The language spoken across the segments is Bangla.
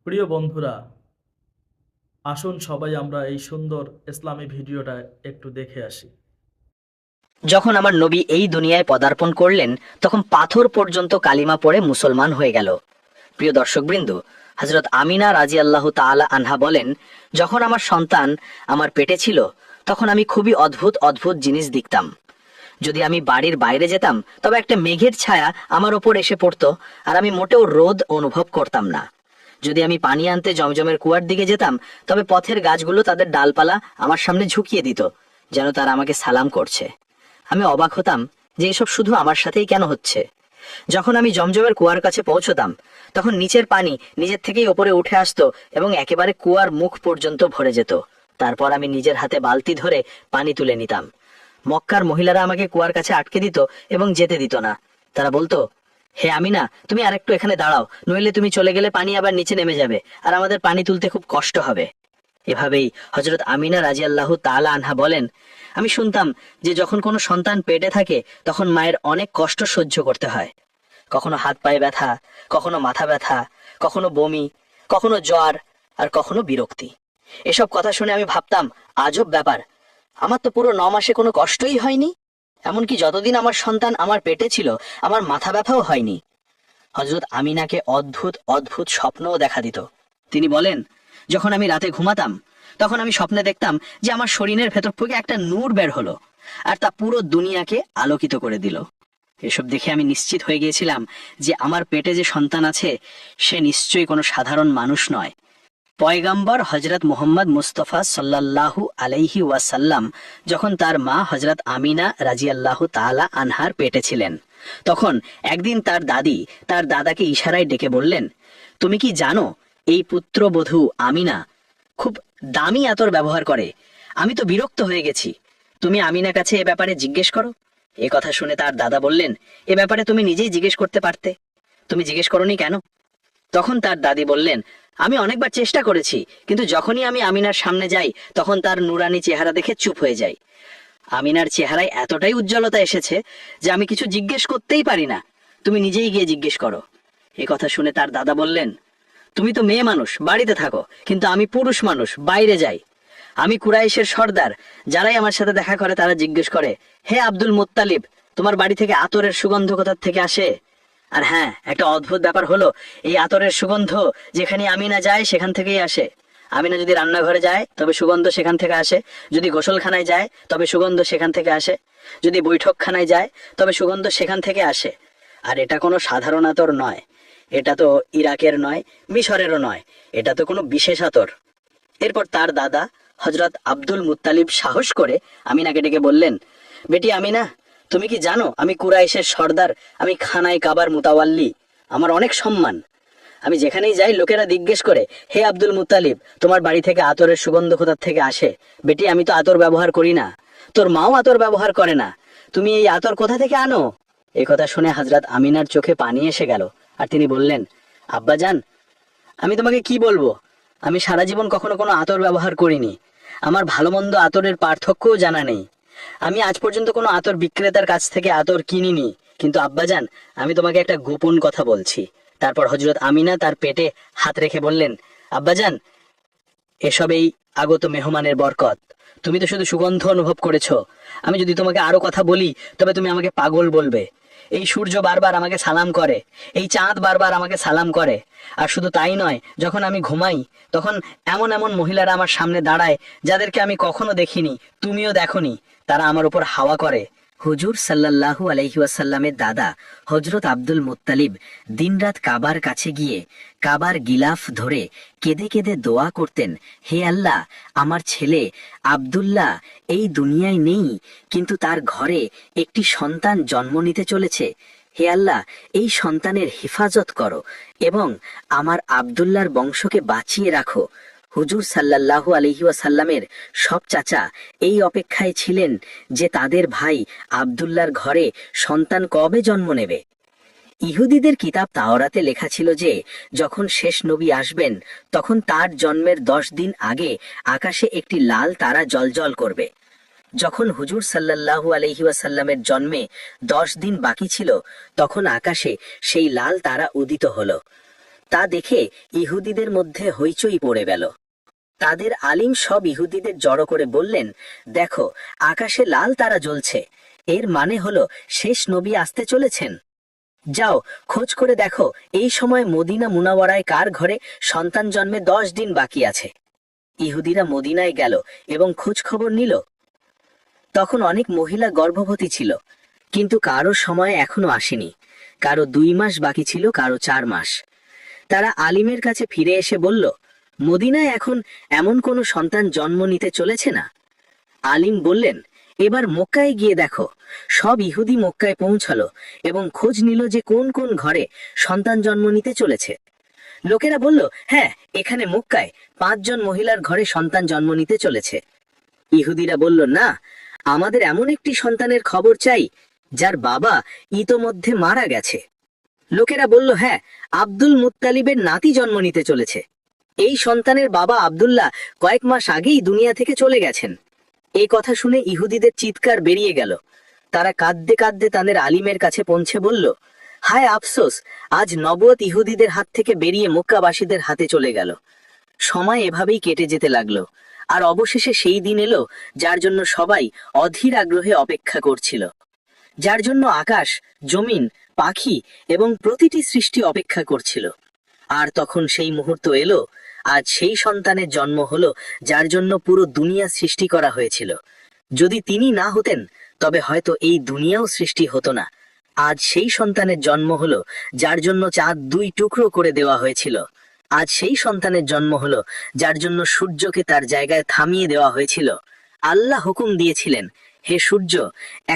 প্রিয় বন্ধুরা, আসুন সবাই আমরা এই সুন্দর ইসলামী ভিডিওটা একটু দেখে আসি। যখন আমার নবী এই দুনিয়ায় পদার্পণ করলেন, তখন পাথর পর্যন্ত কালিমা পড়ে মুসলমান হয়ে গেল। প্রিয় দর্শকবৃন্দ, হযরত আমিনা রাদিয়াল্লাহু তাআলা আনহা বলেন, যখন আমার সন্তান আমার পেটে ছিল, তখন আমি খুবই অদ্ভুত অদ্ভুত জিনিস দেখতাম। যদি আমি বাড়ির বাইরে যেতাম, তবে একটা মেঘের ছায়া আমার ওপর এসে পড়তো, আর আমি মোটেও রোদ অনুভব করতাম না। যদি আমি পানি আনতে জমজমের কুয়ার দিকে যেতাম, তবে পথের গাছগুলো তাদের ডালপালা আমার সামনে ঝুঁকিয়ে দিত, যেন তারা আমাকে সালাম করছে। আমি অবাক হতাম যে এসব শুধু আমার সাথেই কেন হচ্ছে। যখন আমি জমজমের কুয়ার কাছে পৌঁছতাম, তখন নিচের পানি নিজের থেকেই ওপরে উঠে আসতো এবং একেবারে কুয়ার মুখ পর্যন্ত ভরে যেত। তারপর আমি নিজের হাতে বালতি ধরে পানি তুলে নিতাম। মক্কার মহিলারা আমাকে কুয়ার কাছে আটকে দিত এবং যেতে দিত না। তারা বলতো, হে আমিনা, তুমি আরেকটু এখানে দাঁড়াও, নইলে তুমি চলে গেলে পানি আবার নিচে নেমে যাবে, আর আমাদের পানি তুলতে খুব কষ্ট হবে। এভাবেই হযরত আমিনা রাদিয়াল্লাহু তাআলা আনহা বলেন, আমি শুনতাম যে যখন কোনো সন্তান পেটে থাকে, তখন মায়ের অনেক কষ্ট সহ্য করতে হয়। কখনো হাত পায়ে ব্যথা, কখনো মাথা ব্যথা, কখনো বমি, কখনো জ্বর, আর কখনো বিরক্তি। এসব কথা শুনে আমি ভাবতাম, আজব ব্যাপার, আমার তো পুরো 9 মাসে কোনো কষ্টই হয়নি। এমনকি যতদিন আমার সন্তান আমার পেটে ছিল, আমার মাথা ব্যথাও হয়নি। হযরত আমিনাকে অদ্ভুত অদ্ভুত স্বপ্নও দেখা দিত। তিনি বলেন, যখন আমি রাতে ঘুমাতাম, তখন আমি স্বপ্নে দেখতাম যে আমার শরীরের ভেতর থেকে একটা নূর বের হলো, আর তা পুরো দুনিয়াকে আলোকিত করে দিল। এসব দেখে আমি নিশ্চিত হয়ে গিয়েছিলাম যে আমার পেটে যে সন্তান আছে, সে নিশ্চয়ই কোনো সাধারণ মানুষ নয়। পয়গাম্বর হযরত মুহাম্মদ মুস্তাফা সাল্লাল্লাহু আলাইহি ওয়াসাল্লাম যখন তার মা হযরত আমিনা রাদিয়াল্লাহু তাআলা আনহার পেটে ছিলেন, তখন একদিন তার দাদি তার দাদাকে ইশারায় ডেকে বললেন, তুমি কি জানো এই পুত্রবধূ আমিনা খুব দামি আতর ব্যবহার করে? আমি তো বিরক্ত হয়ে গেছি, তুমি আমিনা কাছে এ ব্যাপারে জিজ্ঞেস করো। এ কথা শুনে তার দাদা বললেন, এ ব্যাপারে তুমি নিজেই জিজ্ঞেস করতে পারতে, তুমি জিজ্ঞেস করনি কেন? তখন তার দাদি বললেন, আমি অনেকবার চেষ্টা করেছি, কিন্তু যখনই আমি আমিনার সামনে যাই, তখন তার নুরানি চেহারা দেখে চুপ হয়ে যাই। আমিনার চেহারায় এতটাই উজ্জ্বলতা এসেছে যে আমি কিছু জিজ্ঞেস করতেই পারি না, তুমি নিজেই গিয়ে জিজ্ঞেস করো। এ কথা শুনে তার দাদা বললেন, তুমি তো মেয়ে মানুষ, বাড়িতে থাকো, কিন্তু আমি পুরুষ মানুষ, বাইরে যাই। আমি কুরাইশের সর্দার, যারাই আমার সাথে দেখা করে তারা জিজ্ঞেস করে, হে আব্দুল মুত্তালিব, তোমার বাড়ি থেকে আতরের সুগন্ধ কোথা থেকে আসে? আর হ্যাঁ, একটা অদ্ভুত ব্যাপার হলো, এই আতরের সুগন্ধ যেখানে আমিনা যায় সেখান থেকেই আসে। আমিনা যদি রান্নাঘরে যায়, তবে সুগন্ধ সেখান থেকে আসে। যদি গোসলখানায় যায়, তবে সুগন্ধ সেখান থেকে আসে। যদি বৈঠকখানায় যায়, তবে সুগন্ধ সেখান থেকে আসে। আর এটা কোনো সাধারণ আতর নয়, এটা তো ইরাকের নয়, মিশরেরও নয়, এটা তো কোনো বিশেষ আতর। এরপর তার দাদা হযরত আব্দুল মুত্তালিব সাহস করে আমিনাকে ডেকে বললেন, বেটি আমিনা, তুমি কি জানো আমি কুরাইশের সর্দার, আমি খানায় কাবার মুতাওয়াল্লি, আমার অনেক সম্মান। আমি যেখানেই যাই লোকেরা জিজ্ঞেস করে, হে আব্দুল মুত্তালিব, তোমার বাড়ি থেকে আতরের সুগন্ধ কোথা থেকে আসে? বেটি, আমি তো আতর ব্যবহার করি না, তোর মাও আতর ব্যবহার করে না, তুমি এই আতর কোথা থেকে আনো? এই কথা শুনে হযরত আমিনার চোখে পানি এসে গেল, আর তিনি বললেন, আব্বাজান, আমি তোমাকে কি বলবো, আমি সারা জীবন কখনো কোনো আতর ব্যবহার করিনি, আমার ভালো মন্দ আতরের পার্থক্যও জানা নেই। আমি আজ পর্যন্ত কোনো আতর বিক্রেতার কাছ থেকে আতর কিনিনি। কিন্তু আব্বাজান, আমি তোমাকে একটা গোপন কথা বলছি। তারপর হযরত আমিনা তার পেটে হাত রেখে বললেন, আব্বাজান, এসব এই আগত মেহমানের বরকত। তুমি তো শুধু সুগন্ধ অনুভব করেছো, আমি যদি তোমাকে আরো কথা বলি, তবে তুমি আমাকে পাগল বলবে। এই সূর্য বারবার আমাকে সালাম করে, এই চাঁদ বারবার আমাকে সালাম করে। আর শুধু তাই নয়, যখন আমি ঘুমাই, তখন এমন এমন মহিলারা আমার সামনে দাঁড়ায়, যাদেরকে আমি কখনো দেখিনি, তুমিও দেখোনি, তারা আমার উপর হাওয়া করে। হুজুর সাল্লাল্লাহু আলাইহি ওয়াসাল্লামের দাদা হযরত আব্দুল মুত্তালিব দিনরাত কাবার কাছে গিয়ে কাবার গিলাফ ধরে কেঁদে কেঁদে দোয়া করতেন, হে আল্লাহ, আমার ছেলে আব্দুল্লাহ এই দুনিয়ায় নেই, কিন্তু তার ঘরে একটি সন্তান জন্ম নিতে চলেছে। হে আল্লাহ, এই সন্তানের হেফাজত করো এবং আমার আব্দুল্লাহর বংশকে বাঁচিয়ে রাখো। হুজুর সাল্লাল্লাহু আলাইহি ওয়াসাল্লামের সব চাচা এই অপেক্ষায় ছিলেন যে তাদের ভাই আব্দুল্লাহর ঘরে সন্তান কবে জন্ম নেবে। ইহুদিদের কিতাব তাওরাতে লেখা ছিল যে যখন শেষ নবী আসবেন, তখন তার জন্মের 10 দিন আগে আকাশে একটি লাল তারা জ্বলজ্বল করবে। যখন হুজুর সাল্লাল্লাহু আলাইহি ওয়াসাল্লামের জন্মে 10 দিন বাকি ছিল, তখন আকাশে সেই লাল তারা উদিত হলো। তা দেখে ইহুদিদের মধ্যে হইচই পড়ে গেল। তাদের আলিম সব ইহুদিদের জড়ো করে বললেন, দেখো, আকাশে লাল তারা জ্বলছে, এর মানে হলো শেষ নবী আসতে চলেছেন। যাও, খোঁজ করে দেখো এই সময় মদিনা মুনাওয়ারায় কার ঘরে সন্তান জন্মে 10 দিন বাকি আছে। ইহুদিরা মদিনায় গেল এবং খোঁজ খবর নিল। তখন অনেক মহিলা গর্ভবতী ছিল, কিন্তু কারো সময় এখনো আসেনি। কারো 2 মাস বাকি ছিল, কারো 4 মাস। তারা আলিমের কাছে ফিরে এসে বলল, মদিনায় এখন এমন কোনো সন্তান জন্ম নিতে চলেছে না। আলিম বললেন, এবার মক্কায় গিয়ে দেখো। সব ইহুদি মক্কায় পৌঁছালো এবং খোঁজ নিল যে কোন কোন ঘরে সন্তান জন্ম নিতে চলেছে। লোকেরা বলল, হ্যাঁ, এখানে মক্কায় 5 জন মহিলার ঘরে সন্তান জন্ম নিতে চলেছে। ইহুদিরা বলল, না, আমাদের এমন একটি সন্তানের খবর চাই যার বাবা ইতোমধ্যে মারা গেছে। লোকেরা বলল, হ্যাঁ, আব্দুল মুত্তালিবের নাতি জন্ম নিতে চলেছে। এই সন্তানের বাবা আব্দুল্লাহ কয়েক মাস আগেই দুনিয়া থেকে চলে গেছেন। এই কথা শুনে ইহুদিদের চিৎকার বেরিয়ে গেল। তারা কাঁদতে কাঁদতে তাদের আলিমের কাছে পৌঁছে বলল, হায় আফসোস, আজ নবুয়ত ইহুদিদের হাত থেকে বেরিয়ে মক্কাবাসীদের হাতে চলে গেল। সময় এভাবেই কেটে যেতে লাগলো, আর অবশেষে সেই দিন এলো যার জন্য সবাই অধীর আগ্রহে অপেক্ষা করছিল, যার জন্য আকাশ, জমিন, পাখি এবং প্রতিটি সৃষ্টি অপেক্ষা করছিল। আর তখন সেই মুহূর্ত এলো। আজ সেই সন্তানের জন্ম হলো যার জন্য পুরো দুনিয়া সৃষ্টি করা হয়েছিল। যদি তিনি না হতেন তবে হয়তো এই দুনিয়াও সৃষ্টি হতো না। আজ সেই সন্তানের জন্ম হলো যার জন্য চাঁদ 2 টুকরো করে দেওয়া হয়েছিল। আজ সেই সন্তানের জন্ম হলো যার জন্য সূর্যকে তার জায়গায় থামিয়ে দেওয়া হয়েছিল। আল্লাহ হুকুম দিয়েছিলেন, হে সূর্য,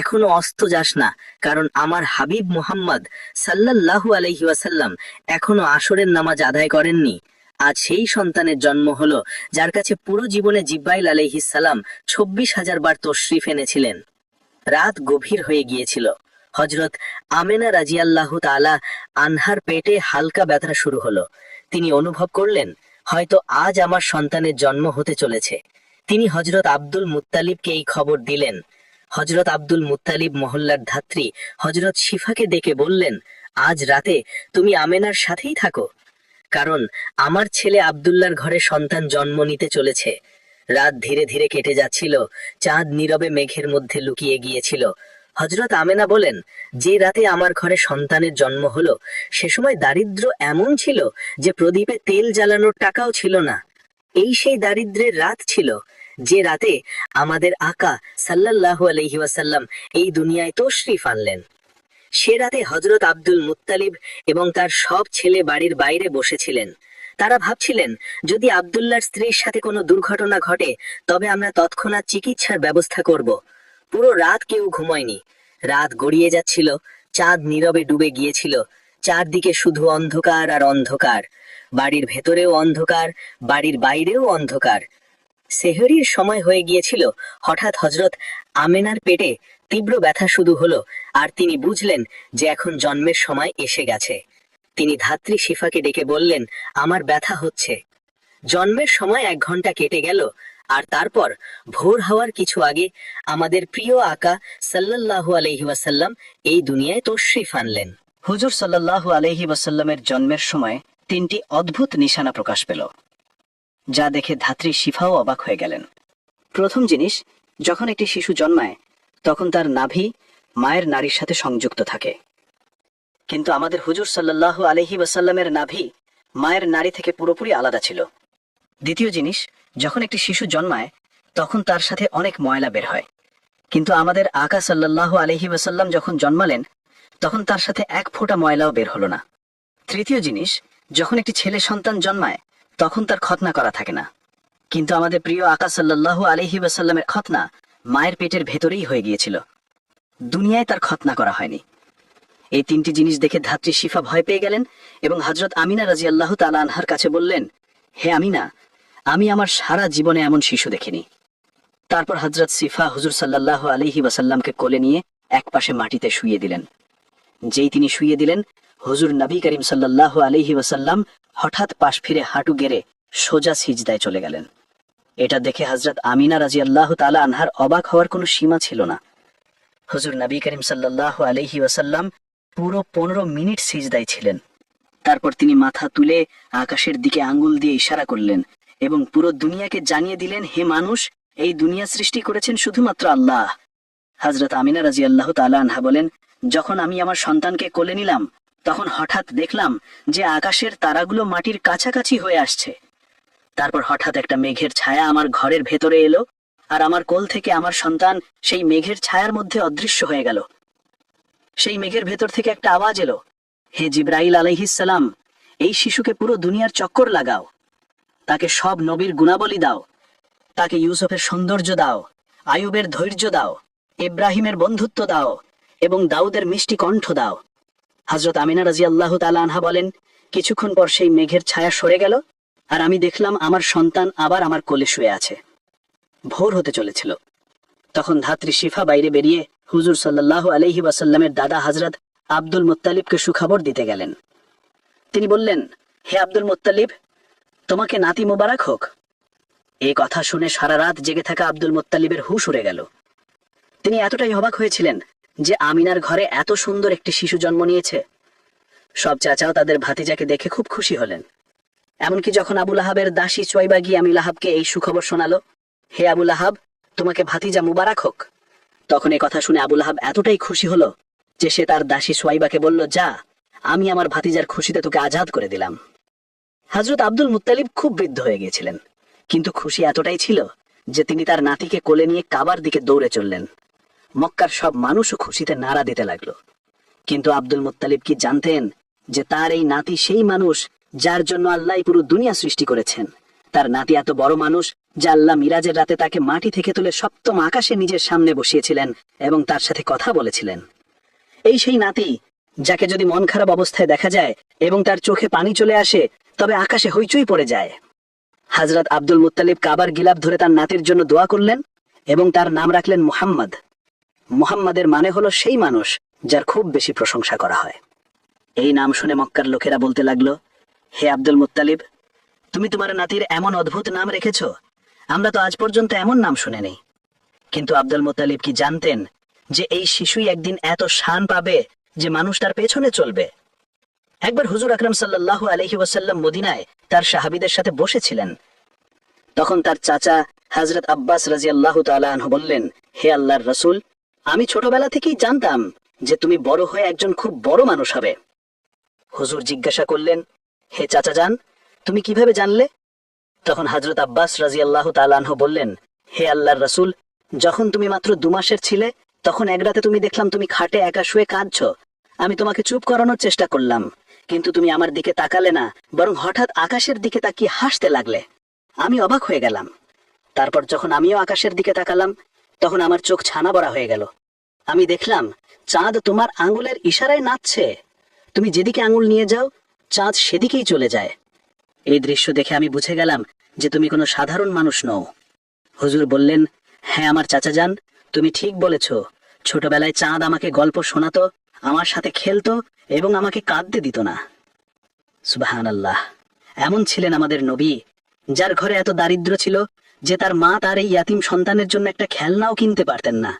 এখনো অস্ত যাস না, কারণ আমার হাবিব মুহাম্মদ সাল্লাল্লাহু আলাইহি ওয়াসাল্লাম এখনো আসরের নামাজ আদায় করেননি। আজ সেই সন্তানের জন্ম হলো যার কাছে পুরো জীবনে জিব্রাইল আলাইহিস সালাম 26,000 বার তশরিফ এনেছিলেন। রাত গভীর হয়ে গিয়েছিল। হযরত আমেনা রাদিয়াল্লাহু তাআলা আনহার পেটে হালকা ব্যথা শুরু হলো। তিনি অনুভব করলেন, হয়তো আজ আমার সন্তানের জন্ম হতে চলেছে। তিনি হযরত আব্দুল মুত্তালিবকে এই খবর দিলেন। হযরত আব্দুল মুত্তালিব মহল্লার ধাত্রী হযরত শিফাকে ডেকে বললেন, আজ রাতে তুমি আমেনার সাথেই থাকো, কারণ আমার ছেলে আব্দুল্লাহর ঘরে সন্তান জন্ম নিতে চলেছে। রাত ধীরে ধীরে কেটে যাচ্ছিল, চাঁদ নীরবে মেঘের মধ্যে লুকিয়ে গিয়েছিল। হযরত আমেনা বলেন, যে রাতে আমার ঘরে সন্তানের জন্ম হলো সে সময় দারিদ্র্য এমন ছিল যে প্রদীপে তেল জ্বালানোর টাকাও ছিল না। এই সেই দারিদ্র্যের রাত ছিল যে রাতে আমাদের আকা সাল্লাল্লাহু আলাইহি ওয়াসাল্লাম এই দুনিয়ায় তশরিফ আনলেন। সে রাতে হযরত আব্দুল মুত্তালিব এবং তার সব ছেলে বাড়ির বাইরে বসেছিলেন। তারা ভাবছিলেন, যদি আব্দুল্লাহর স্ত্রীর সাথে কোনো দুর্ঘটনা ঘটে তবে আমরা তৎক্ষণাৎ চিকিৎসার ব্যবস্থা করব। পুরো রাত কেউ ঘুমায়নি। রাত গড়িয়ে যাচ্ছিল, চাঁদ নীরবে ডুবে গিয়েছিল। চারদিকে শুধু অন্ধকার আর অন্ধকার। বাড়ির ভেতরেও অন্ধকার, বাড়ির বাইরেও অন্ধকার। সেহরির সময় হয়ে গিয়েছিল। হঠাৎ হযরত আমেনার পেটে তীব্র ব্যথা শুরু হলো, আর তিনি বুঝলেন যে এখন জন্মের সময় এসে গেছে। তিনি ধাত্রী শিফাকে ডেকে বললেন, আমার ব্যথা হচ্ছে। জন্মের সময় 1 ঘন্টা কেটে গেল, আর তারপর ভোর হওয়ার কিছু আগে আমাদের প্রিয় আকা সাল্লাল্লাহু আলাইহি ওয়াসাল্লাম এই দুনিয়ায় তশরিফ আনলেন। হুজুর সাল্লাল্লাহু আলাইহি ওয়াসাল্লামের জন্মের সময় 3টি অদ্ভুত নিশানা প্রকাশ পেল, যা দেখে ধাত্রী শিফাও অবাক হয়ে গেলেন। প্রথম জিনিস, যখন একটি শিশু জন্মায় তখন তার নাভি মায়ের নাড়ির সাথে সংযুক্ত থাকে, কিন্তু আমাদের হুজুর সাল্লাল্লাহু আলাইহি ওয়াসাল্লামের নাভি মায়ের নাড়ি থেকে পুরোপুরি আলাদা ছিল। দ্বিতীয় জিনিস, যখন একটি শিশু জন্মায় তখন তার সাথে অনেক ময়লা বের হয়, কিন্তু আমাদের আকা সাল্লাল্লাহু আলাইহি ওয়াসাল্লাম যখন জন্মালেন তখন তার সাথে 1 ফোঁটা ময়লাও বের হলো না। তৃতীয় জিনিস, যখন একটি ছেলে সন্তান জন্মায় তখন তার খতনা করা থাকে না, কিন্তু আমাদের প্রিয় আকা সাল্লাল্লাহু আলাইহি ওয়াসাল্লামের খতনা মায়ের পেটের ভেতরেই হয়ে গিয়েছিল। দুনিয়ায় তার খতনা করা হয়নি। এই 3টি জিনিস দেখে ধাত্রী শিফা ভয় পেয়ে গেলেন এবং হযরত আমিনা রাদিয়াল্লাহু তাআলা আনহার কাছে বললেন, হে আমিনা, আমি আমার সারা জীবনে এমন শিশু দেখিনি। তারপর হযরত শিফা হুজুর সাল্লাল্লাহু আলাইহি ওয়াসাল্লামকে কোলে নিয়ে একপাশে মাটিতে শুইয়ে দিলেন। যেই তিনি শুইয়ে দিলেন, হুজুর নবী করিম সাল্লাল্লাহু আলাইহি ওয়াসাল্লাম হঠাৎ পাশ ফিরে হাঁটু গেড়ে সোজা সিজদায় চলে গেলেন। এটা দেখে হযরত আমিনা রাদিয়াল্লাহু তাআলা আনহার অবাক হওয়ার কোনো সীমা ছিল না। হুজুর নবী করিম সাল্লাল্লাহু আলাইহি ওয়াসাল্লাম পুরো 15 মিনিট সিজদায় ছিলেন। তারপর তিনি মাথা তুলে আকাশের দিকে আঙ্গুল দিয়ে ইশারা করলেন এবং পুরো দুনিয়াকে জানিয়ে দিলেন, হে মানুষ, এই দুনিয়া সৃষ্টি করেছেন শুধুমাত্র আল্লাহ। হযরত আমিনা রাদিয়াল্লাহু তাআলা আনহা বলেন, যখন আমি আমার সন্তানকে কোলে নিলাম তখন হঠাৎ দেখলাম যে আকাশের তারাগুলো মাটির কাছাকাছি হয়ে আসছে। তারপর হঠাৎ একটা মেঘের ছায়া আমার ঘরের ভেতরে এলো, আর আমার কোল থেকে আমার সন্তান সেই মেঘের ছায়ার মধ্যে অদৃশ্য হয়ে গেল। সেই মেঘের ভেতর থেকে একটা আওয়াজ এলো, হে জিবরাইল আলাইহিস সালাম, এই শিশুকে পুরো দুনিয়ার চক্কর লাগাও, তাকে সব নবীর গুণাবলী দাও, তাকে ইউসুফের সৌন্দর্য দাও, আয়ুবের ধৈর্য দাও, ইব্রাহিমের বন্ধুত্ব দাও এবং দাউদের মিষ্টি কণ্ঠ দাও। হযরত আমিনা রাদিয়াল্লাহু তাআলা আনহা বলেন, কিছুক্ষণ পর সেই মেঘের ছায়া সরে গেল, আর আমি দেখলাম আমার সন্তান আবার আমার কোলে শুয়ে আছে। ভোর হতে চলেছিল। তখন ধাত্রী শিফা বাইরে বেরিয়ে হুজুর সাল্লাল্লাহু আলাইহি ওয়াসাল্লামের দাদা হযরত আব্দুল মুত্তালিবকে সুখবর দিতে গেলেন। তিনি বললেন, হে আব্দুল মুত্তালিব, তোমাকে নাতি মোবারক হোক। এই কথা শুনে সারা রাত জেগে থাকা আব্দুল মুত্তালিবের হুঁশ উড়ে গেল। তিনি এতটাই অবাক হয়েছিলেন যে আমিনার ঘরে এত সুন্দর একটি শিশু জন্ম নিয়েছে। সব চাচাও তাদের ভাতিজাকে দেখে খুব খুশি হলেন। এমনকি যখন আবু লাহাবের দাসী চুয়াইবা গিয়ে আমি লাহাবকে এই সুখবর শোনালো, হে আবু লাহাব, তোমাকে ভাতিজা মুবারক হোক, তখন এই কথা শুনে আবু লাহাব এতটাই খুশি হলো যে সে তার দাসী চুয়াইবাকে বলল, যা, আমি আমার ভাতিজার খুশিতে তোকে আজাদ করে দিলাম। হযরত আব্দুল মুত্তালিব খুব বৃদ্ধ হয়ে গিয়েছিলেন, কিন্তু খুশি এতটাই ছিল যে তিনি তার নাতিকে কোলে নিয়ে কাবার দিকে দৌড়ে চললেন। মক্কার সব মানুষও খুশিতে নাড়া দিতে লাগলো। কিন্তু আব্দুল মুত্তালিব কি জানতেন যে তার এই নাতি সেই মানুষ যার জন্য আল্লাহ পুরো দুনিয়া সৃষ্টি করেছেন? তার নাতি এত বড় মানুষ যে আল্লাহ মিরাজের রাতে তাকে মাটি থেকে তুলে সপ্তম আকাশে নিজের সামনে বসিয়েছিলেন এবং তার সাথে কথা বলেছিলেন। এই সেই নাতি যাকে যদি মন খারাপ অবস্থায় দেখা যায় এবং তার চোখে পানি চলে আসে, তবে আকাশে হইচই পড়ে যায়। হযরত আব্দুল মুত্তালিব কাবার গিলাফ ধরে তার নাতির জন্য দোয়া করলেন এবং তার নাম রাখলেন মুহাম্মদ। মুহাম্মাদের মানে হলো সেই মানুষ যার খুব বেশি প্রশংসা করা হয়। এই নাম শুনে মক্কার লোকেরা বলতে লাগলো, হে আব্দুল মুত্তালিব, তুমি তোমার নাতির এমন অদ্ভুত নাম রেখেছ, আমরা তো আজ পর্যন্ত এমন নাম শুনিনি। কিন্তু আব্দুল মুত্তালিব কি জানতেন যে এই শিশুই একদিন এত শান পাবে যে মানুষ তার পেছনে চলবে? একবার হুজুর আকরাম সাল্লাল্লাহু আলাইহি ওয়াসাল্লাম মদিনায় তার সাহাবীদের সাথে বসেছিলেন। তখন তার চাচা হযরত আব্বাস রাদিয়াল্লাহু তাআলা আনহু বললেন, হে আল্লাহর রাসূল, আমি ছোটবেলা থেকেই জানতাম যে তুমি বড় হয়ে একজন খুব বড় মানুষ হবে। হুজুর জিজ্ঞাসা করলেন, হে চাচা যান, তুমি কিভাবে জানলে? তখন হযরত আব্বাস রাদিয়াল্লাহু তাআলা আনহু বললেন, হে আল্লাহর রাসূল, যখন তুমি মাত্র 2 মাসের ছিলে তখন এক রাতে তুমি দেখলাম তুমি খাটে একা শুয়ে কাঁদছো। আমি তোমাকে চুপ করানোর চেষ্টা করলাম, কিন্তু তুমি আমার দিকে তাকালে না, বরং হঠাৎ আকাশের দিকে তাকিয়ে হাসতে লাগলে। আমি অবাক হয়ে গেলাম। তারপর যখন আমিও আকাশের দিকে তাকালাম তখন আমার চোখ ছানা বড়া হয়ে গেল। আমি দেখলাম চাঁদ তোমার আঙ্গুলের ইশারায় নাচছে। তুমি যেদিকে আঙ্গুল নিয়ে যাও চাঁদ সেদিকেই চলে যায়। এই দৃশ্য দেখে আমি বুঝে গেলাম যে তুমি কোনো সাধারণ মানুষ নও। হুজুর বললেন, হ্যাঁ আমার চাচা যান, তুমি ঠিক বলেছ। ছোটবেলায় চাঁদ আমাকে গল্প শোনাতো, আমার সাথে খেলতো এবং আমাকে কাঁদতে দিত না। সুবহানাল্লাহ। এমন ছিলেন আমাদের নবী, যার ঘরে এত দারিদ্র ছিল যে তার মা তার এই ইয়াতিম সন্তানের জন্য একটা খেলনাও কিনতে পারতেন না।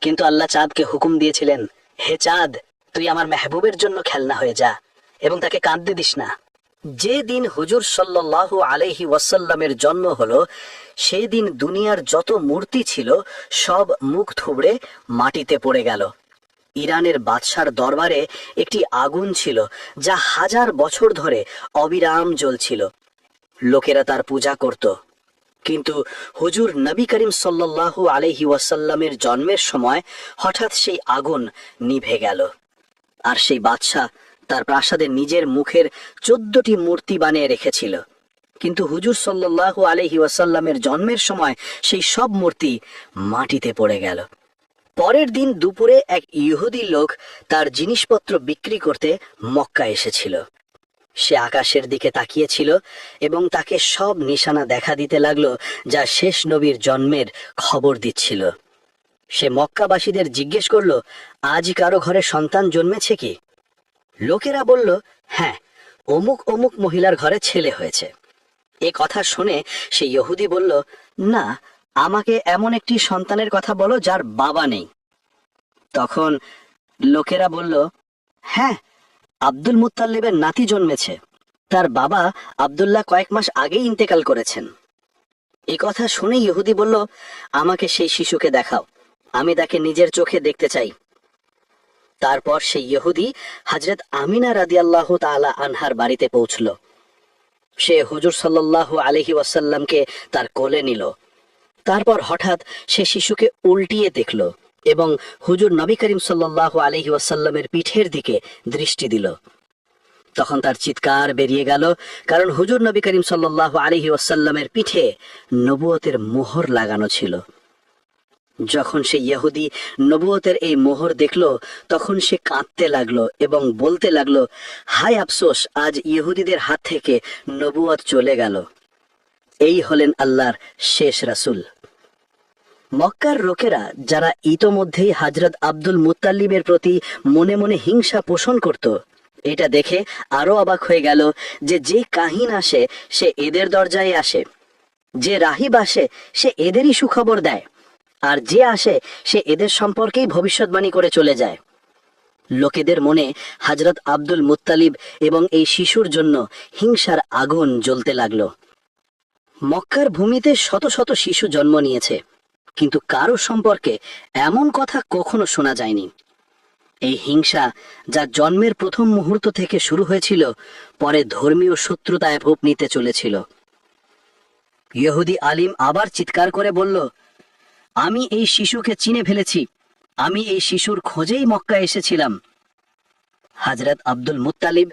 কিন্তু আল্লাহ চাঁদকে হুকুম দিয়েছিলেন, হে চাঁদ, তুই আমার মেহবুবের জন্য খেলনা হয়ে যা এবং তাকে কাঁদতে দিস না। যে দিন হুজুর সাল্লাল্লাহু আলাইহি ওয়াসাল্লামের জন্ম হলো, সেই দিন দুনিয়ার যত মূর্তি ছিল সব মুখ থুবড়ে মাটিতে পড়ে গেল। ইরানের বাদশার দরবারে একটি আগুন ছিল যা 1000 বছর ধরে অবিরাম জ্বলছিল। লোকেরা তার পূজা করত। কিন্তু হুজুর নবী করিম সাল্লাল্লাহু আলাইহি ওয়াসাল্লামের জন্মের সময় হঠাৎ সেই আগুন নিভে গেল। আর সেই বাদশা তার প্রাসাদে নিজের মুখের 14টি মূর্তি বানিয়ে রেখেছিল। কিন্তু হুজুর সাল্লাল্লাহু আলাইহি ওয়াসাল্লামের জন্মের সময় সেই সব মূর্তি মাটিতে পড়ে গেল। পরের দিন দুপুরে এক ইহুদি লোক তার জিনিসপত্র বিক্রি করতে মক্কা এসেছিল। সে আকাশের দিকে তাকিয়েছিল এবং তাকে সব নিশানা দেখা দিতে লাগলো যা শেষ নবীর জন্মের খবর দিচ্ছিল। সে মক্কাবাসীদের জিজ্ঞেস করলো, আজ কারো ঘরে সন্তান জন্মেছে কি? লোকেরা বলল, হ্যাঁ, অমুক অমুক মহিলার ঘরে ছেলে হয়েছে। এ কথা শুনে সে ইহুদি বলল, না, আমাকে এমন একটি সন্তানের কথা বলো যার বাবা নেই। তখন লোকেরা বলল, হ্যাঁ, আব্দুল মুত্তালিবের নাতি জন্মেছে। তার বাবা আব্দুল্লাহ কয়েক মাস আগেই ইন্তেকাল করেছেন। এই কথা শুনে ইহুদি বলল, আমাকে সেই শিশুকে দেখাও, আমি তাকে নিজের চোখে দেখতে চাই। তারপর সেই ইহুদি হযরত আমিনা রাদিয়াল্লাহু তাআলা আনহার বাড়িতে পৌঁছল। সে হুজুর সাল্লাল্লাহু আলাইহি ওয়াসাল্লামকে তার কোলে নিল। তারপর হঠাৎ সে শিশুকে উল্টিয়ে দেখল এবং হুজুর নবী করিম সাল্লাল্লাহু আলাইহি ওয়াসাল্লামের পিঠের দিকে দৃষ্টি দিল। তখন তার চিৎকার বেরিয়ে গেল, কারণ হুজুর নবী করিম সাল্লাল্লাহু আলাইহি ওয়াসাল্লামের পিঠে নবুয়তের মোহর লাগানো ছিল। যখন সে ইহুদি নবুয়তের এই মোহর দেখল, তখন সে কাঁদতে লাগলো এবং বলতে লাগলো, হায় আফসোস, আজ ইহুদিদের হাত থেকে নবুয়ত চলে গেল। এই হলেন আল্লাহর শেষ রাসূল। মক্কার লোকেরা যারা ইতোমধ্যেই হযরত আব্দুল মুত্তালিবের প্রতি মনে মনে হিংসা পোষণ করত, এটা দেখে আরো অবাক হয়ে গেল যে যে কাহিন আসে সে এদের দরজায় আসে, যে রাহিব আসে সে এদেরই সুখবর দেয়, আর যে আসে সে এদের সম্পর্কেই ভবিষ্যৎবাণী করে চলে যায়। লোকেদের মনে হযরত আব্দুল মুত্তালিব এবং এই শিশুর জন্য হিংসার আগুন জ্বলতে লাগলো। মক্কার ভূমিতে শত শত শিশু জন্ম নিয়েছে, কিন্তু কারো সম্পর্কে এমন কথা কখনো শোনা যায়নি। এই হিংসা, যা জন্মের প্রথম মুহূর্ত থেকে শুরু হয়েছিল, পরে ধর্মীয় শত্রুতায় রূপ নিতে চলেছিল। ইহুদি আলিম আবার চিৎকার করে বলল, আমি এই শিশুকে চিনে ফেলেছি, আমি এই শিশুর খোঁজেই মক্কা এসেছিলাম। হযরত আব্দুল মুত্তালিব,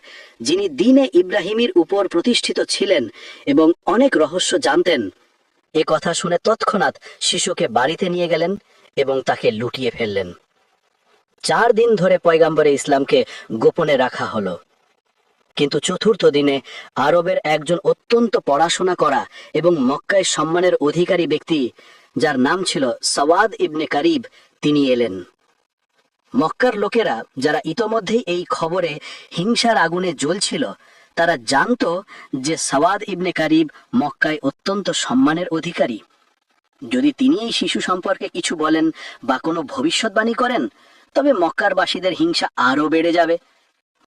যিনি দ্বীনে ইব্রাহিমের উপর প্রতিষ্ঠিত ছিলেন এবং অনেক রহস্য জানতেন, এ কথা শুনে তৎক্ষণাৎ শিশুকে বাড়িতে নিয়ে গেলেন এবং তাকে লুটিয়ে ফেললেন। 4 দিন ধরে পয়গম্বরে ইসলামকে গোপনে রাখা হলো। কিন্তু চতুর্থ দিনে আরবের একজন অত্যন্ত পড়াশোনা করা এবং মক্কায় সম্মানের অধিকারী ব্যক্তি, যার নাম ছিল সওয়াদ ইবনে কারিব, তিনি এলেন। মক্কার লোকেরা যারা ইতোমধ্যেই এই খবরে হিংসার আগুনে জ্বলছিল, তারা জানতো যে সওয়াদ ইবনে কারিব মক্কায় অত্যন্ত সম্মানের অধিকারী। যদি তিনি এই শিশু সম্পর্কে কিছু বলেন বা কোনো ভবিষ্যৎবাণী করেন, তবে মক্কারবাসীদের হিংসা আরো বেড়ে যাবে।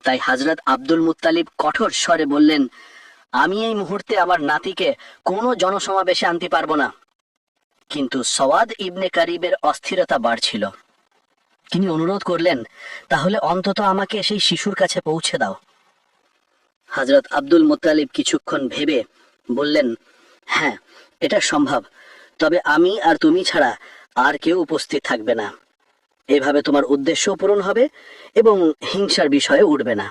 তাই হযরত আব্দুল মুত্তালিব কঠোর স্বরে বললেন, আমি এই মুহূর্তে আমার নাতিকে কোনো জনসমাবেশে আনতে পারবো না। কিন্তু সওয়াদ ইবনে কারিবের অস্থিরতা বাড়ছিল। তিনি অনুরোধ করলেন, তাহলে অন্তত আমাকে সেই শিশুর কাছে পৌঁছে দাও। হযরত আব্দুল মুত্তালিব কিছুক্ষণ ভেবে বললেন, হ্যাঁ, এটা সম্ভব, তবে আমি আর তুমি ছাড়া আর কেউ উপস্থিত থাকবে না। এভাবে তোমার উদ্দেশ্য পূরণ হবে এবং হিংসার বিষয়ে উঠবে না।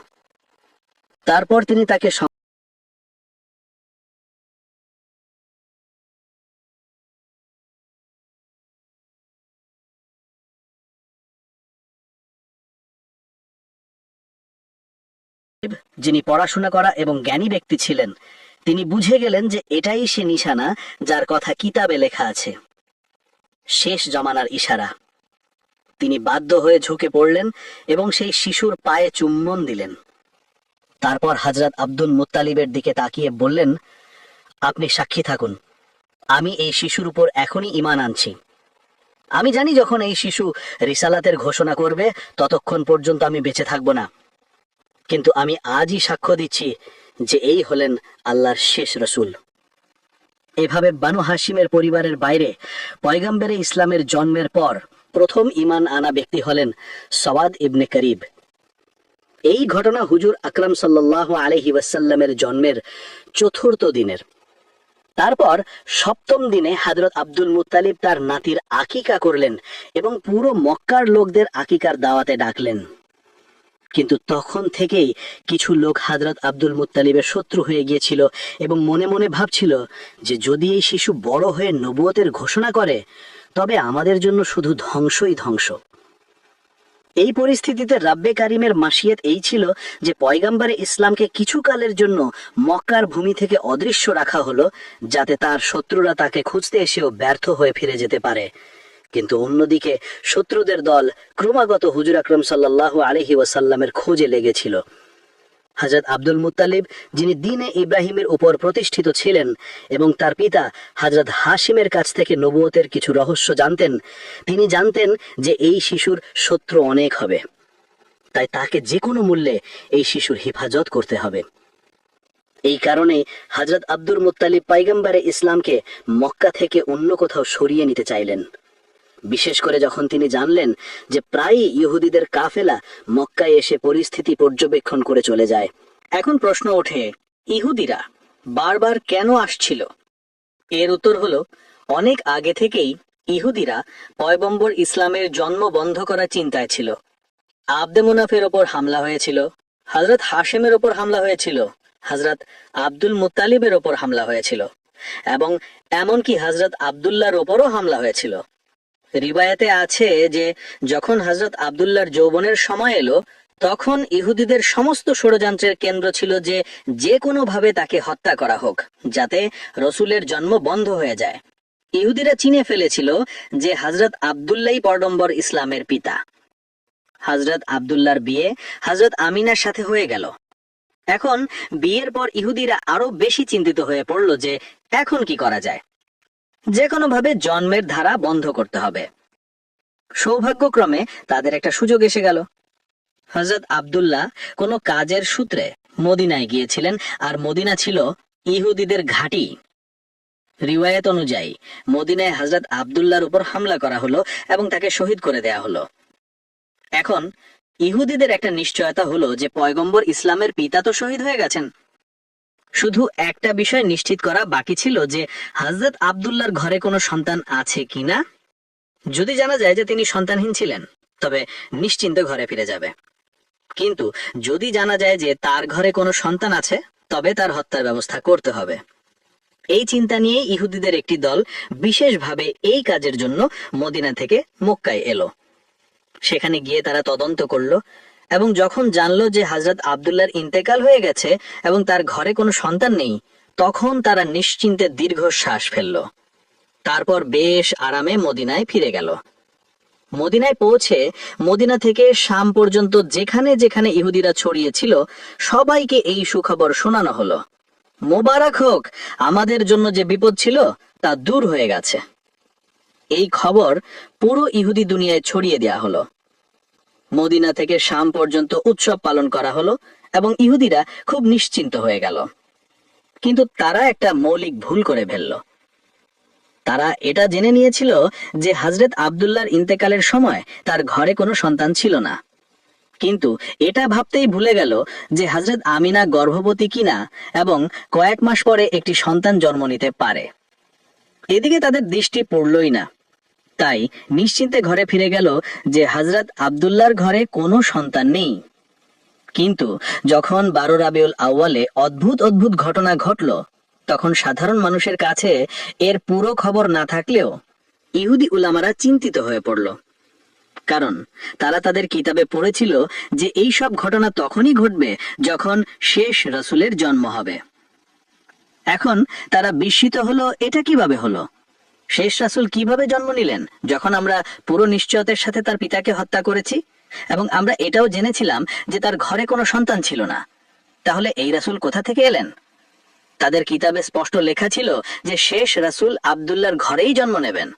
তারপর তিনি তাকে যিনি পড়াশোনা করা এবং জ্ঞানী ব্যক্তি ছিলেন, তিনি বুঝে গেলেন যে এটাই সে নিশানা যার কথা কিতাবে লেখা আছে, শেষ জমানার ইশারা। তিনি বাধ্য হয়ে ঝুঁকে পড়লেন এবং সেই শিশুর পায়ে চুম্বন দিলেন। তারপর হযরত আব্দুল মুত্তালিবের দিকে তাকিয়ে বললেন, আপনি সাক্ষী থাকুন, আমি এই শিশুর উপর এখনই ঈমান আনছি। আমি জানি যখন এই শিশু রিসালাতের ঘোষণা করবে, ততক্ষণ পর্যন্ত আমি বেঁচে থাকব না। কিন্তু আমি আজই সাক্ষ্য দিচ্ছি যে এই হলেন আল্লাহর শেষ রসুল। এভাবে বানু হাশিমের পরিবারের বাইরে পয়গম্বরে ইসলামের জন্মের পর প্রথম ঈমান আনা ব্যক্তি হলেন সওয়াদ ইবনে কারিব। এই ঘটনা হুজুর আকরাম সাল্লাল্লাহু আলাইহি ওয়াসাল্লামের জন্মের চতুর্থ দিনের। তারপর সপ্তম দিনে হযরত আব্দুল মুত্তালিব তার নাতির আকিকা করলেন এবং পুরো মক্কার লোকদের আকিকার দাওয়াতে ডাকলেন। কিন্তু তখন থেকেই কিছু লোক হযরত আব্দুল মুত্তালিবের শত্রু হয়ে গিয়েছিল এবং মনে মনে ভাবছিল যে যদি এই শিশু বড় হয়ে নবুয়তের ঘোষণা করে, তবে আমাদের জন্য শুধু ধ্বংসই ধ্বংস। এই পরিস্থিতিতে রাব্বে কারিমের মাসিয়াত এই ছিল যে পয়গম্বরে ইসলামকে কিছু কালের জন্য মক্কার ভূমি থেকে অদৃশ্য রাখা হলো, যাতে তার শত্রুরা তাকে খুঁজতে এসেও ব্যর্থ হয়ে ফিরে যেতে পারে। কিন্তু অন্যদিকে শত্রুদের দল ক্রমাগত হুজুর আকরাম সাল্লাল্লাহু আলাইহি ওয়াসাল্লামের খোঁজে লেগেছিল। হযরত আব্দুল মুত্তালিব, যিনি দ্বীনে ইব্রাহিমের উপর প্রতিষ্ঠিত ছিলেন এবং তার পিতা হযরত হাশিমের কাছ থেকে নবুয়তের কিছু রহস্য জানতেন, তিনি জানতেন যে এই শিশুর শত্রু অনেক হবে। তাই তাকে যে কোনো মূল্যে এই শিশুর হেফাজত করতে হবে। এই কারণে হযরত আব্দুল মুত্তালিব পয়গম্বরে ইসলামকে মক্কা থেকে অন্য কোথাও সরিয়ে নিতে চাইলেন। বিশেষ করে যখন তিনি জানলেন যে প্রায়ই ইহুদিদের কাফেলা মক্কায় এসে পরিস্থিতি পর্যবেক্ষণ করে চলে যায়। এখন প্রশ্ন ওঠে, ইহুদিরা বারবার কেন আসছিল? এর উত্তর হলো, অনেক আগে থেকেই ইহুদিরা পয়গম্বর ইসলামের জন্ম বন্ধ করার চিন্তায় ছিল। আবদে মুনাফের ওপর হামলা হয়েছিল, হযরত হাশেমের ওপর হামলা হয়েছিল, হযরত আব্দুল মুত্তালিবের ওপর হামলা হয়েছিল এবং এমনকি হযরত আব্দুল্লাহর ওপরও হামলা হয়েছিল। রিবায়াতে আছে যে যখন হযরত আব্দুল্লাহর যৌবনের সময় এলো, তখন ইহুদিদের সমস্ত ষড়যন্ত্রের কেন্দ্র ছিল যে যে কোনো ভাবে তাকে হত্যা করা হোক, যাতে রসুলের জন্ম বন্ধ হয়ে যায়। ইহুদিরা চিনে ফেলেছিল যে হযরত আব্দুল্লাহই পয়গম্বর ইসলামের পিতা। হযরত আব্দুল্লাহর বিয়ে হযরত আমিনার সাথে হয়ে গেল। এখন বিয়ের পর ইহুদিরা আরো বেশি চিন্তিত হয়ে পড়ল যে এখন কি করা যায়। যে কোনো ভাবে জন্মের ধারা বন্ধ করতে হবে। সৌভাগ্যক্রমে তাদের একটা সুযোগ এসে গেল। হযরত আব্দুল্লাহ কোনো কাজের সূত্রে মদিনায় গিয়েছিলেন, আর মদিনা ছিল ইহুদিদের ঘাঁটি। রিওয়ায়াত অনুযায়ী মদিনায় হযরত আব্দুল্লাহর উপর হামলা করা হলো এবং তাকে শহীদ করে দেয়া হলো। এখন ইহুদিদের একটা নিশ্চয়তা হলো যে পয়গম্বর ইসলামের পিতা তো শহীদ হয়ে গেছেন। শুধু একটা বিষয় নিশ্চিত করা বাকি ছিল যে হযরত আব্দুল্লাহর ঘরে কোনো সন্তান আছে কিনা। যদি জানা যায় যে তিনি সন্তানহীন ছিলেন, তবে নিশ্চিন্তে ঘরে ফিরে যাবে। কিন্তু যদি জানা যায় যে তার ঘরে কোনো সন্তান আছে, তবে তার হত্যার ব্যবস্থা করতে হবে। এই চিন্তা নিয়ে ইহুদিদের একটি দল বিশেষভাবে এই কাজের জন্য মদিনা থেকে মক্কায় এলো। সেখানে গিয়ে তারা তদন্ত করলো এবং যখন জানলো যে হযরত আব্দুল্লাহর ইন্তেকাল হয়ে গেছে এবং তার ঘরে কোনো সন্তান নেই, তখন তারা নিশ্চিন্তে দীর্ঘশ্বাস ফেলল। তারপর বেশ আরামে মদিনায় ফিরে গেল। মদিনায় পৌঁছে মদিনা থেকে শাম পর্যন্ত যেখানে যেখানে ইহুদিরা ছড়িয়েছিল, সবাইকে এই সুখবর শোনানো হলো। মোবারক হোক, আমাদের জন্য যে বিপদ ছিল তা দূর হয়ে গেছে। এই খবর পুরো ইহুদি দুনিয়ায় ছড়িয়ে দেয়া হলো। মদিনা থেকে শাম পর্যন্ত উৎসব পালন করা হলো এবং ইহুদিরা খুব নিশ্চিন্ত হয়ে গেল। কিন্তু তারা একটা মৌলিক ভুল করে ফেলল। তারা এটা জেনে নিয়েছিল যে হযরত আব্দুল্লাহর ইন্তেকালের সময় তার ঘরে কোনো সন্তান ছিল না, কিন্তু এটা ভাবতেই ভুলে গেল যে হযরত আমিনা গর্ভবতী কিনা এবং কয়েক মাস পরে একটি সন্তান জন্ম নিতে পারে। এদিকে তাদের দৃষ্টি পড়লই না। তাই নিশ্চিন্তে ঘরে ফিরে গেল যে হযরত আব্দুল্লাহর ঘরে কোনো সন্তান নেই। কিন্তু যখন 12 রাবিউল আউয়ালে অদ্ভুত অদ্ভুত ঘটনা ঘটল, তখন সাধারণ মানুষের কাছে এর পুরো খবর না থাকলেও ইহুদি উলামারা চিন্তিত হয়ে পড়ল। কারণ তারা তাদের কিতাবে পড়েছিল যে এই সব ঘটনা তখনই ঘটবে যখন শেষ রাসূলের জন্ম হবে। এখন তারা বিস্মিত হলো, এটা কিভাবে হলো? শেষ রাসূল কিভাবে জন্ম নিলেন যখন আমরা পুরো নিশ্চয়তার সাথে তার পিতাকে হত্যা করেছি এবং আমরা এটাও জেনেছিলাম যে তার ঘরে কোনো সন্তান ছিল না? তাহলে এই রাসূল কোথা থেকে এলেন? তাদের কিতাবে স্পষ্ট লেখা ছিল যে শেষ রাসূল আব্দুল্লাহর ঘরেই জন্ম নেবেন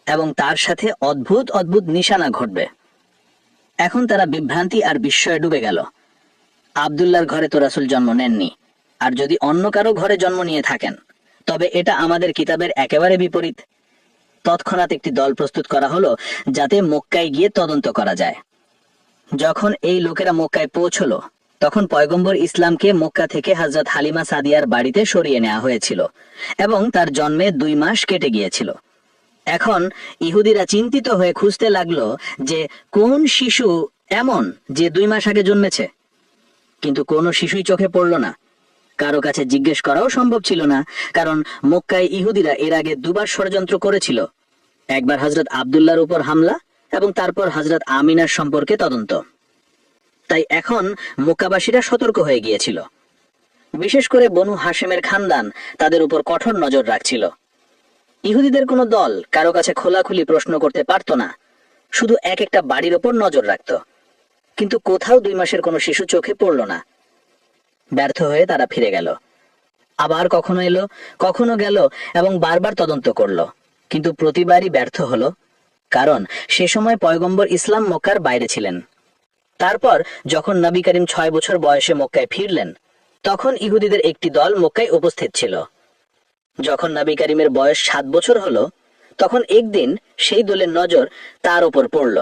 এবং তার সাথে অদ্ভুত অদ্ভুত নিশানা ঘটবে। এখন তারা বিভ্রান্তি আর বিস্ময়ে ডুবে গেল। আব্দুল্লাহর ঘরে তো রাসূল জন্ম নেননি, আর যদি অন্য কারো ঘরে জন্ম নিয়ে থাকেন, তবে এটা আমাদের কিতাবের একেবারে বিপরীত। তৎক্ষণাৎ একটি দল প্রস্তুত করা হলো যাতে মক্কায় গিয়ে তদন্ত করা যায়। যখন এই লোকেরা মক্কায় পৌঁছলো, তখন পয়গম্বর ইসলামকে মক্কা থেকে হযরত হালিমা সাদিয়ার বাড়িতে সরিয়ে নেওয়া হয়েছিল এবং তার জন্মে 2 মাস কেটে গিয়েছিল। এখন ইহুদিরা চিন্তিত হয়ে খুঁজতে লাগলো যে কোন শিশু এমন যে 2 মাস আগে জন্মেছে, কিন্তু কোনো শিশুই চোখে পড়ল না। কারো কাছে জিজ্ঞেস করাও সম্ভব ছিল না, কারণ মক্কায় ইহুদিরা এর আগে 2 বার ষড়যন্ত্র করেছিল। একবার হযরত আব্দুল্লাহর উপর হামলা এবং তারপর হযরত আমিনার সম্পর্কে তদন্ত। তাই এখন মক্কাবাসীরা সতর্ক হয়ে গিয়েছিল। বিশেষ করে বনু হাশেমের খানদান তাদের উপর কঠোর নজর রাখছিল। ইহুদিদের কোনো দল কারো কাছে খোলাখুলি প্রশ্ন করতে পারত না, শুধু এক একটা বাড়ির ওপর নজর রাখত। কিন্তু কোথাও 2 মাসের কোনো শিশু চোখে পড়ল না। ব্যর্থ হয়ে তারা ফিরে গেল। আবার কখনো এলো, কখনো গেল এবং বারবার তদন্ত করলো, কিন্তু প্রতিবারই ব্যর্থ হলো। কারণ সে সময় পয়গম্বর ইসলাম মক্কার বাইরে ছিলেন। তারপর যখন নবী করিম 6 বছর বয়সে মক্কায় ফিরলেন, তখন ইহুদিদের একটি দল মক্কায় উপস্থিত ছিল। যখন নবী করিমের বয়স 7 বছর হলো, তখন একদিন সেই দলের নজর তার উপর পড়ল।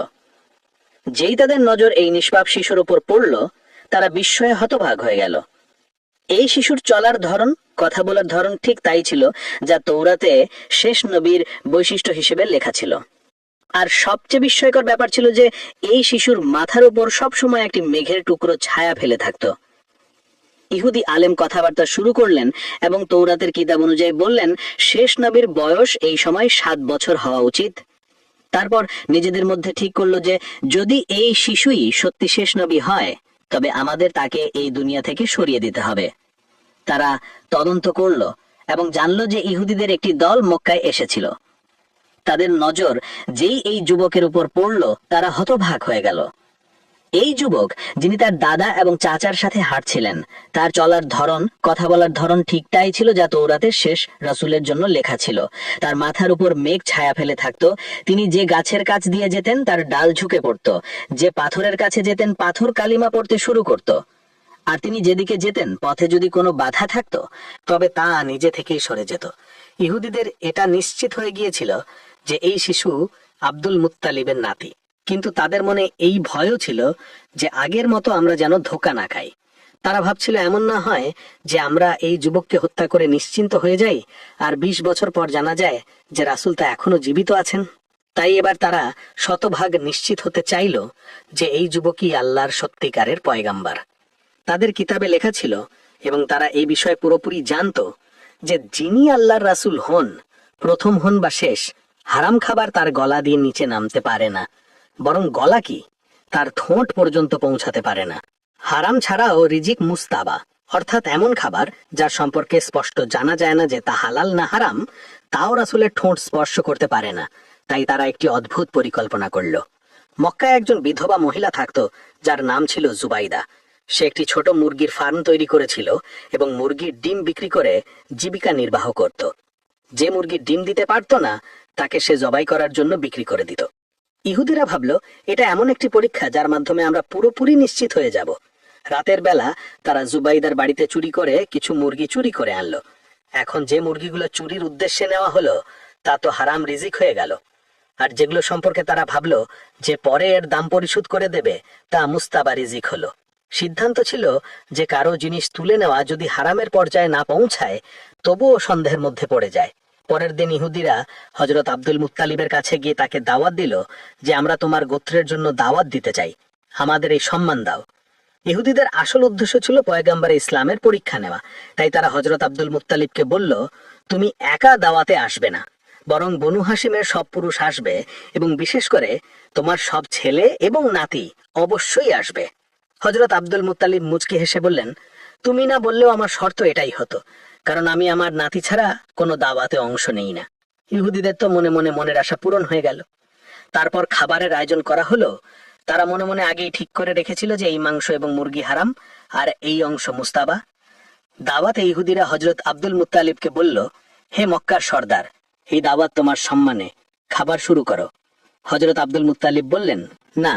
যেই তাদের নজর এই নিষ্পাপ শিশুর উপর পড়ল, তারা বিস্ময়ে হতবাক হয়ে গেল। এই শিশুর চলার ধরন, কথা বলার ধরন ঠিক তাই ছিল যা তৌরাতে শেষ নবীর বৈশিষ্ট্য হিসেবে লেখা ছিল। আর সবচেয়ে বিস্ময়কর ব্যাপার ছিল যে এই শিশুর মাথার উপর সবসময় একটি মেঘের টুকরো ছায়া ফেলে থাকত। ইহুদি আলেম কথাবার্তা শুরু করলেন এবং তৌরাতের কিতাব অনুযায়ী বললেন শেষ নবীর বয়স এই সময় 7 বছর হওয়া উচিত। তারপর নিজেদের মধ্যে ঠিক করলো যে যদি এই শিশুই সত্যি শেষ নবী হয়, তবে আমাদের তাকে এই দুনিয়া থেকে সরিয়ে দিতে হবে। তারা তদন্ত করলো এবং জানলো যে ইহুদিদের একটি দল মক্কায় এসেছিল। তাদের নজর যেই এই যুবকের উপর পড়ল, তারা হতবাক হয়ে গেল। এই যুবক, যিনি তার দাদা এবং চাচার সাথে হাঁটছিলেন, তার চলার ধরন, কথা বলার ধরন ঠিকটাই ছিল যা তৌরাতের শেষ রাসূলের জন্য লেখা ছিল। তার মাথার উপর মেঘ ছায়া ফেলে থাকতো। তিনি যে গাছের কাছ দিয়ে যেতেন তার ডাল ঝুঁকে পড়তো, যে পাথরের কাছে যেতেন পাথর কালিমা পড়তে শুরু করত। আর তিনি যেদিকে যেতেন পথে যদি কোনো বাধা থাকতো, তবে তা নিজে থেকেই সরে যেত। ইহুদিদের এটা নিশ্চিত হয়ে গিয়েছিল যে এই শিশু আব্দুল মুত্তালিবের নাতি। কিন্তু তাদের মনে এই ভয়ও ছিল যে আগের মতো আমরা যেন ধোঁকা না খাই। তারা ভাবছিল এমন না হয় যে আমরা এই যুবককে হত্যা করে নিশ্চিন্ত হয়ে যাই আর 20 বছর পর জানা যায় যে রাসূল তা এখনো জীবিত আছেন। তাই এবার তারা শতভাগ নিশ্চিত হতে চাইল যে এই যুবকই আল্লাহর সত্যিকারের পয়গাম্বার। তাদের কিতাবে লেখা ছিল এবং তারা এই বিষয়ে পুরোপুরি জানতো যে যিনি আল্লাহর রাসূল হন, প্রথম হন বা শেষ, হারাম খাবার তার গলা দিয়ে নিচে নামতে পারে না, বরং গলা কি তার ঠোঁট পর্যন্ত পৌঁছাতে পারে না। হারাম ছাড়াও রিজিক মুস্তাবা, অর্থাৎ এমন খাবার যার সম্পর্কে স্পষ্ট জানা যায় না যে তা হালাল না হারাম, তাও রাসূলের ঠোঁট স্পর্শ করতে পারে না। তাই তারা একটি অদ্ভুত পরিকল্পনা করল। মক্কায় একজন বিধবা মহিলা থাকতো যার নাম ছিল জুবাইদা। সে একটি ছোট মুরগির ফার্ম তৈরি করেছিল এবং মুরগির ডিম বিক্রি করে জীবিকা নির্বাহ করত। যে মুরগির ডিম দিতে পারত না, তাকে সে জবাই করার জন্য বিক্রি করে দিত। ইহুদিরা ভাবলো এটা এমন একটি পরীক্ষা যার মাধ্যমে আমরা পুরোপুরি নিশ্চিত হয়ে যাব। রাতের বেলা তারা জুবাইদার বাড়িতে চুরি করে কিছু মুরগি চুরি করে আনলো। এখন যে মুরগিগুলো চুরির উদ্দেশ্যে নেওয়া হলো তা তো হারাম রিজিক হয়ে গেল, আর যেগুলো সম্পর্কে তারা ভাবলো যে পরে এর দাম পরিশোধ করে দেবে, তা মুস্তাবা রিজিক হলো। সিদ্ধান্ত ছিল যে কারো জিনিস তুলে নেওয়া যদি হারামের পর্যায়ে না পৌঁছায়, তবুও সন্দেহের মধ্যে পড়ে যায়। পরের দিন ইহুদিরা হযরত আব্দুল মুত্তালিবের কাছে গিয়ে তাকে দাওয়াত দিল যে আমরা তোমার গোত্রের জন্য দাওয়াত দিতে চাই, আমাদের এই সম্মান দাও। ইহুদিদের আসল উদ্দেশ্য ছিল পয়গম্বরে ইসলামের পরীক্ষা নেওয়া। তাই তারা হযরত আব্দুল মুত্তালিবকে বলল, তুমি একা দাওয়াতে আসবে না, বরং বনু হাশিমের সব পুরুষ আসবে এবং বিশেষ করে তোমার সব ছেলে এবং নাতি অবশ্যই আসবে। হযরত আব্দুল মুত্তালিব মুচকি হেসে বললেন, তুমি না বললেও আমার শর্ত এটাই হতো, কারণ আমি আমার নাতি ছাড়া কোনো দাওয়াতে অংশ নেই না। ইহুদিদের তো মনে মনে মনের আশা পূরণ হয়ে গেল। তারপর খাবারের আয়োজন করা হলো। তারা মনে মনে আগেই ঠিক করে রেখেছিল যে এই মাংস এবং মুরগি হারাম আর এই অংশ মুস্তাবা। দাওয়াতে ইহুদিরা হযরত আব্দুল মুত্তালিবকে বলল, হে মক্কার সর্দার, এই দাওয়াত তোমার সম্মানে, খাবার শুরু করো। হযরত আব্দুল মুত্তালিব বললেন, না,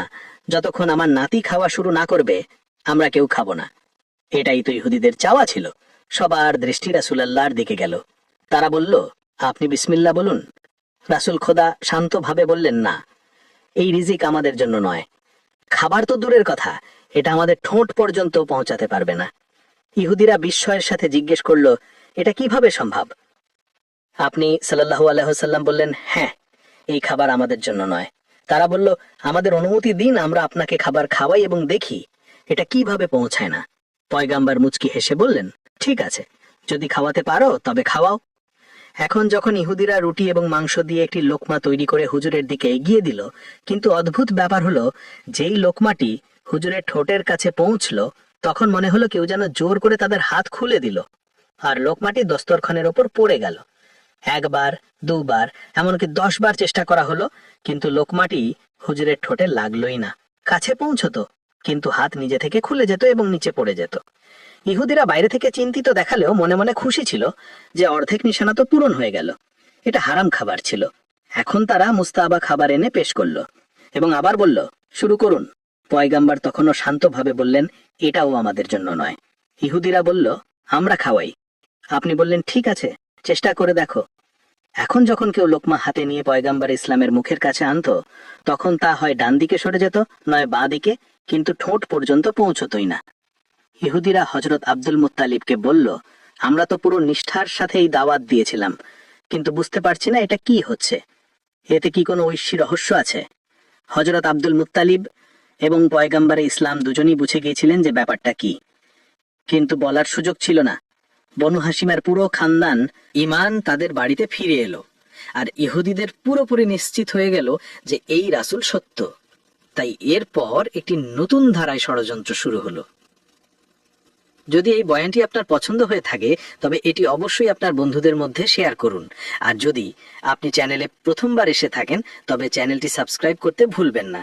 যতক্ষণ আমার নাতি খাওয়া শুরু না করবে আমরা কেউ খাবো না। এটাই তো ইহুদিদের চাওয়া ছিল। সবার দৃষ্টি রাসূলুল্লাহর দিকে গেল। তারা বলল, আপনি বিসমিল্লাহ বলুন। রাসূল খোদা শান্তভাবে বললেন, না, এই রিজিক আমাদের জন্য নয়। খাবার তো দূরের কথা, এটা আমাদের ঠোঁট পর্যন্ত পৌঁছাতে পারবে না। ইহুদিরা বিস্ময়ের সাথে জিজ্ঞেস করলো, এটা কিভাবে সম্ভব? আপনি সাল্লাল্লাহু আলাইহি ওয়াসাল্লাম বললেন, হ্যাঁ, এই খাবার আমাদের জন্য নয়। তারা বলল, আমাদের অনুমতি দিন, আমরা আপনাকে খাবার খাওয়াই এবং দেখি এটা কিভাবে পৌঁছায় না। পয়গাম্বার মুচকি হেসে বললেন, ঠিক আছে, যদি খাওয়াতে পারো তবে খাওয়াও। এখন যখন ইহুদিরা রুটি এবং মাংস দিয়ে একটি লোকমা তৈরি করে হুজুরের দিকে এগিয়ে দিল, কিন্তু অদ্ভুত ব্যাপার হলো, যেই লোকমাটি হুজুরের ঠোঁটের কাছে পৌঁছলো, তখন মনে হলো কেউ যেন জোর করে তাদের হাত খুলে দিল, আর লোকমাটি দস্তরখানের ওপর পড়ে গেল। একবার, দুবার, এমনকি 10 বার চেষ্টা করা হলো, কিন্তু লোকমাটি হুজুরের ঠোঁটে লাগলোই না। কাছে পৌঁছতো, কিন্তু হাত নিজে থেকে খুলে যেত এবং নিচে পড়ে যেত। ইহুদিরা বাইরে থেকে চিন্তিত দেখালেও মনে মনে খুশি ছিল যে অর্ধেক নিশানা তো পূরণ হয়ে গেল। এটা হারাম খাবার ছিল। এখন তারা মুস্তাবা খাবার এনে পেশ করলো এবং আবার বলল, শুরু করুন। পয়গাম্বার তখনও শান্তভাবে বললেন, এটাও আমাদের জন্য নয়। ইহুদিরা বলল, আমরা খাওয়াই। আপনি বললেন, ঠিক আছে, চেষ্টা করে দেখো। এখন যখন কেউ লোকমা হাতে নিয়ে পয়গাম্বার ইসলামের মুখের কাছে আনতো, তখন তা হয় ডান দিকে সরে যেত, নয় বাঁ দিকে, কিন্তু ঠোঁট পর্যন্ত পৌঁছতই না। ইহুদিরা হযরত আব্দুল মুত্তালিবকে বলল, আমরা তো পুরো নিষ্ঠার সাথে এই দাওয়াত দিয়েছিলাম, কিন্তু বুঝতে পারছি না এটা কি হচ্ছে। এতে কি কোনো ঐশী রহস্য আছে? হযরত আব্দুল মুত্তালিব এবং পয়গাম্বারে ইসলাম দুজনই বুঝে গিয়েছিলেন যে ব্যাপারটা কি, কিন্তু বলার সুযোগ ছিল না। বনু হাশিমের পুরো খানদান ঈমান তাদের বাড়িতে ফিরে এলো, আর ইহুদিদের পুরোপুরি নিশ্চিত হয়ে গেল যে এই রাসূল সত্য। তাই এরপর একটি নতুন ধারায় ষড়যন্ত্র শুরু হলো। যদি এই বয়ানটি আপনার পছন্দ হয়ে থাকে, তবে এটি অবশ্যই আপনার বন্ধুদের মধ্যে শেয়ার করুন। আর যদি আপনি চ্যানেলে প্রথমবার এসে থাকেন, তবে চ্যানেলটি সাবস্ক্রাইব করতে ভুলবেন না।